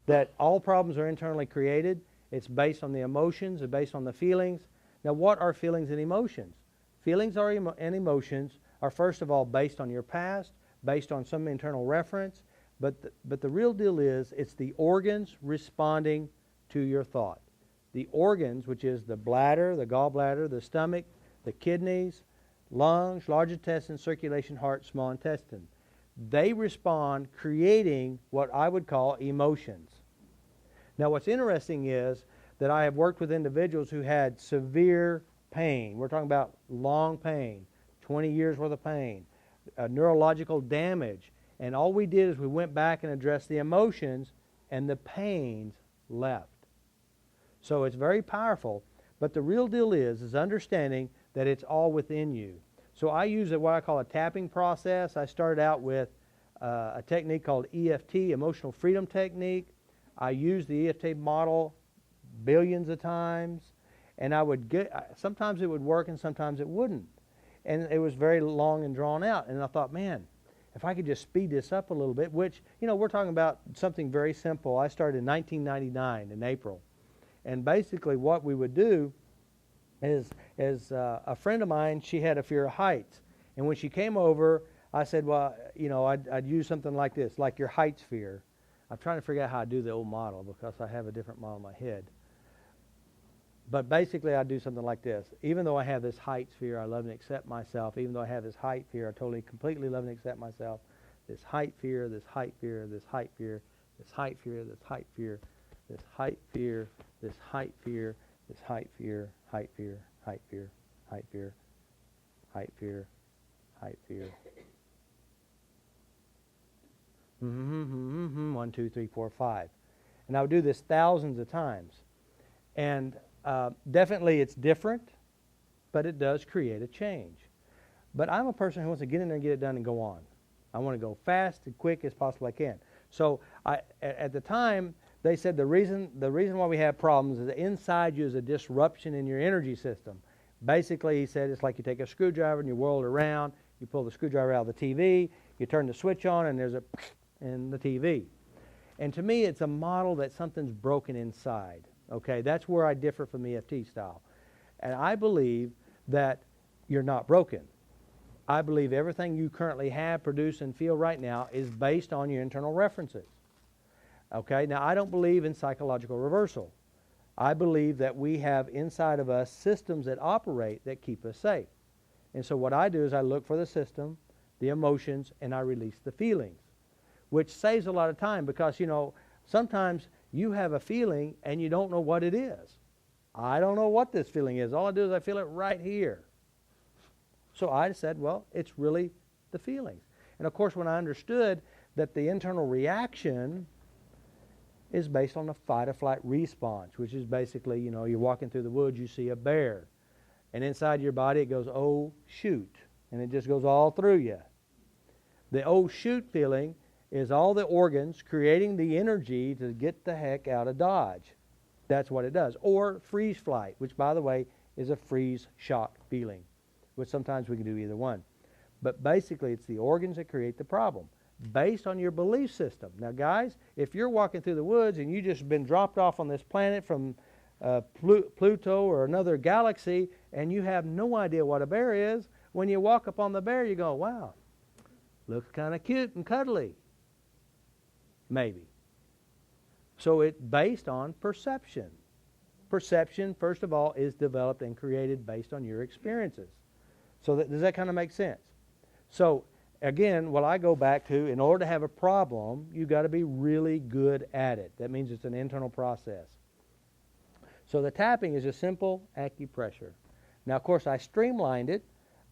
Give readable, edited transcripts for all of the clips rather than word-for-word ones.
that all problems are internally created. It's based on the emotions, it's based on the feelings. Now, what are feelings and emotions? Feelings and emotions are, first of all, based on your past, based on some internal reference, but the real deal is it's the organs responding to your thought. The organs, which is the bladder, the gallbladder, the stomach, the kidneys, lungs, large intestine, circulation, heart, small intestine. They respond, creating what I would call emotions. Now, what's interesting is that I have worked with individuals who had severe pain. We're talking about long pain, 20 years worth of pain, neurological damage. And all we did is we went back and addressed the emotions, and the pains left. So it's very powerful. But the real deal is understanding that it's all within you. So I use what I call a tapping process. I started out with a technique called EFT, Emotional Freedom Technique. I used the EFT model billions of times, and I would sometimes it would work and sometimes it wouldn't. And it was very long and drawn out. And I thought, man, if I could just speed this up a little bit, which, we're talking about something very simple. I started in 1999 in April. And basically what we would do is a friend of mine, she had a fear of heights. And when she came over, I said, well, I'd use something like this, like your heights fear. I'm trying to figure out how to do the old model because I have a different model in my head. But basically, I do something like this. Even though I have this heights fear, I love and accept myself. Even though I have this height fear, I totally, completely love and accept myself. This height fear, this height fear, this height fear, this height fear, this height fear, this height fear, this height fear, this height fear, height fear, height fear, height fear, height fear, height fear. 1, 2, 3, 4, 5. And I would do this thousands of times. And definitely it's different, but it does create a change. But I'm a person who wants to get in there and get it done and go on. I want to go fast and quick as possible I can. So at the time, they said the reason why we have problems is that inside you is a disruption in your energy system. Basically, he said, it's like you take a screwdriver and you whirl it around, you pull the screwdriver out of the TV, you turn the switch on, and there's a in the TV. And to me, it's a model that something's broken inside. Okay, that's where I differ from EFT style. And I believe that you're not broken. I believe everything you currently have, produce, and feel right now is based on your internal references. Okay, now I don't believe in psychological reversal. I believe that we have inside of us systems that operate that keep us safe. And so what I do is I look for the system, the emotions, and I release the feelings, which saves a lot of time because, sometimes you have a feeling and you don't know what it is. I don't know what this feeling is. All I do is I feel it right here. So I said, well, it's really the feelings. And of course, when I understood that the internal reaction is based on a fight or flight response, which is basically, you're walking through the woods, you see a bear. And inside your body it goes, oh, shoot. And it just goes all through you. The oh, shoot feeling is all the organs creating the energy to get the heck out of Dodge. That's what it does. Or freeze flight, which, by the way, is a freeze shock feeling, which sometimes we can do either one. But basically, it's the organs that create the problem based on your belief system. Now, guys, if you're walking through the woods and you just been dropped off on this planet from Pluto or another galaxy and you have no idea what a bear is, when you walk up on the bear, you go, wow, looks kind of cute and cuddly. Maybe. So it's based on perception. Perception, first of all, is developed and created based on your experiences. So does that kind of make sense? So again, what I go back to, in order to have a problem, you've got to be really good at it. That means it's an internal process. So the tapping is a simple acupressure. Now, of course, I streamlined it.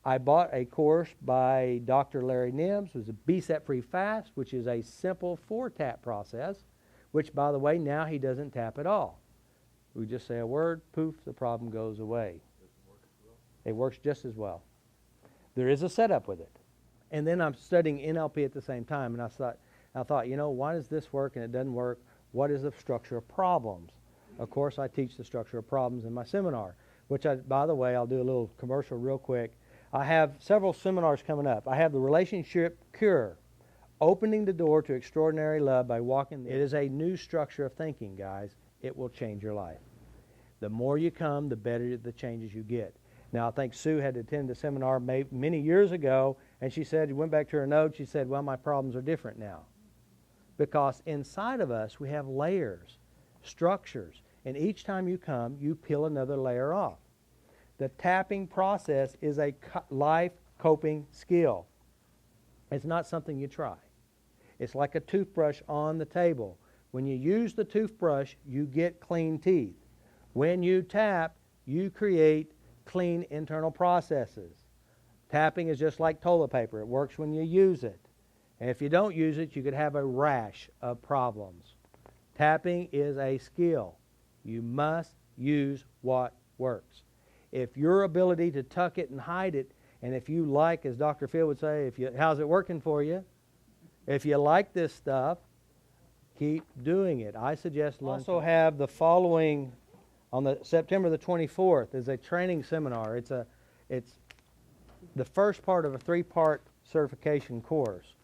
I bought a course by Dr. Larry Nims. It was a B-set-free fast, which is a simple 4-tap process, which, by the way, now he doesn't tap at all. We just say a word, poof, the problem goes away. It works just as well. There is a setup with it. And then I'm studying NLP at the same time, and I thought, why does this work and it doesn't work? What is the structure of problems? Of course, I teach the structure of problems in my seminar, which, by the way, I'll do a little commercial real quick. I have several seminars coming up. I have the Relationship Cure, opening the door to extraordinary love by walking. It is a new structure of thinking, guys. It will change your life. The more you come, the better the changes you get. Now, I think Sue had attended a seminar many years ago, and she said, went back to her notes, she said, well, my problems are different now. Because inside of us, we have layers, structures, and each time you come, you peel another layer off. The tapping process is a life coping skill. It's not something you try. It's like a toothbrush on the table. When you use the toothbrush, you get clean teeth. When you tap, you create clean internal processes. Tapping is just like toilet paper. It works when you use it. And if you don't use it, you could have a rash of problems. Tapping is a skill. You must use what works. If your ability to tuck it and hide it, and if you like, as Dr. Phil would say, how's it working for you? If you like this stuff, keep doing it. I suggest also have the following on the September the 24th is a training seminar. It's the first part of a 3-part certification course.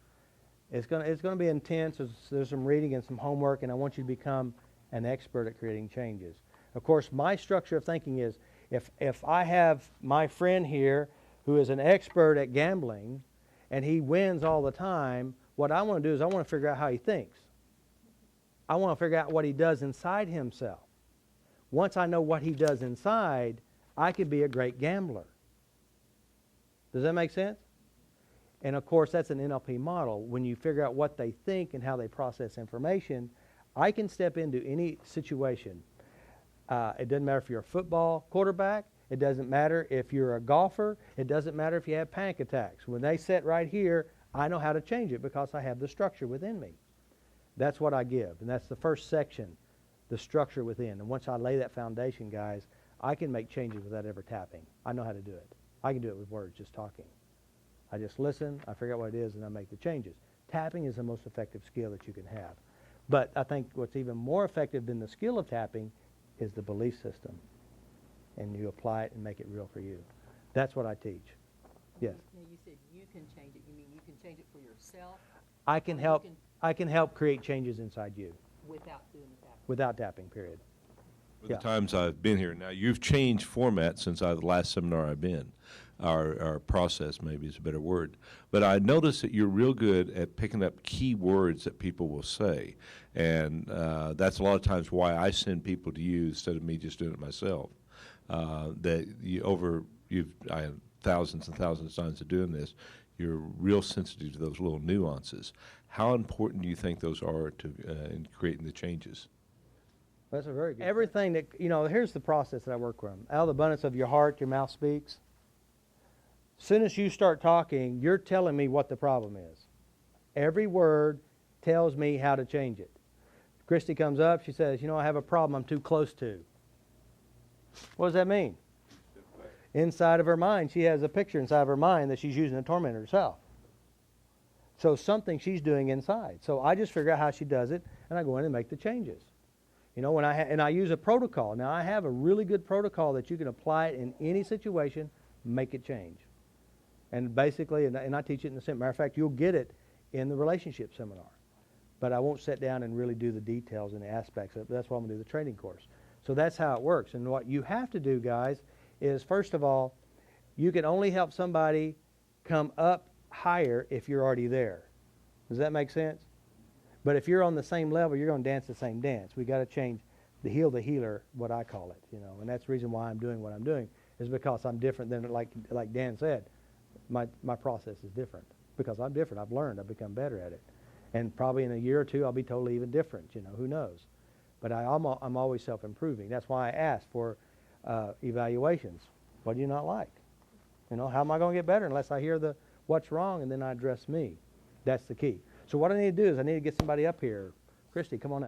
It's going to be intense. There's some reading and some homework, and I want you to become an expert at creating changes. Of course, my structure of thinking is if I have my friend here who is an expert at gambling and he wins all the time, what I want to do is I want to figure out how he thinks. I want to figure out what he does inside himself. Once I know what he does inside, I could be a great gambler. Does that make sense? And of course, that's an NLP model. When you figure out what they think and how they process information, I can step into any situation. It doesn't matter if you're a football quarterback. It doesn't matter if you're a golfer. It doesn't matter if you have panic attacks. When they sit right here, I know how to change it because I have the structure within me. That's what I give. And that's the first section, the structure within. And once I lay that foundation, guys, I can make changes without ever tapping. I know how to do it. I can do it with words, just talking. I just listen, I figure out what it is, and I make the changes. Tapping is the most effective skill that you can have. But I think what's even more effective than the skill of tapping is the belief system. And you apply it and make it real for you. That's what I teach. Yes? Now you said you can change it. You mean you can change it for yourself? I can help create changes inside you. Without doing the tapping? Without tapping, period. For the times I've been here. Now, you've changed format since the last seminar I've been. Our process maybe is a better word. But I noticed that you're real good at picking up key words that people will say. And that's a lot of times why I send people to you instead of me just doing it myself. I have thousands and thousands of times of doing this. You're real sensitive to those little nuances. How important do you think those are to in creating the changes? That's a very good. Everything that, here's the process that I work from. Out of the abundance of your heart, your mouth speaks. As soon as you start talking, you're telling me what the problem is. Every word tells me how to change it. Christy comes up, she says, I have a problem I'm too close to. What does that mean? Inside of her mind, she has a picture inside of her mind that she's using to torment herself. So something she's doing inside. So I just figure out how she does it, and I go in and make the changes. When I use a protocol. Now, I have a really good protocol that you can apply it in any situation, make it change. And basically, and I teach it in the seminar. Matter of fact, you'll get it in the relationship seminar. But I won't sit down and really do the details and the aspects of it. That's why I'm going to do the training course. So that's how it works. And what you have to do, guys, is first of all, you can only help somebody come up higher if you're already there. Does that make sense? But if you're on the same level, you're going to dance the same dance. We got to change the healer, what I call it, and that's the reason why I'm doing what I'm doing is because I'm different than like Dan said. My process is different because I'm different. I've learned. I've become better at it, and probably in a year or two I'll be totally even different. Who knows? But I'm always self-improving. That's why I ask for evaluations. What do you not like? How am I going to get better unless I hear what's wrong and then I address me? That's the key. So what I need to do is I need to get somebody up here. Christy, come on up.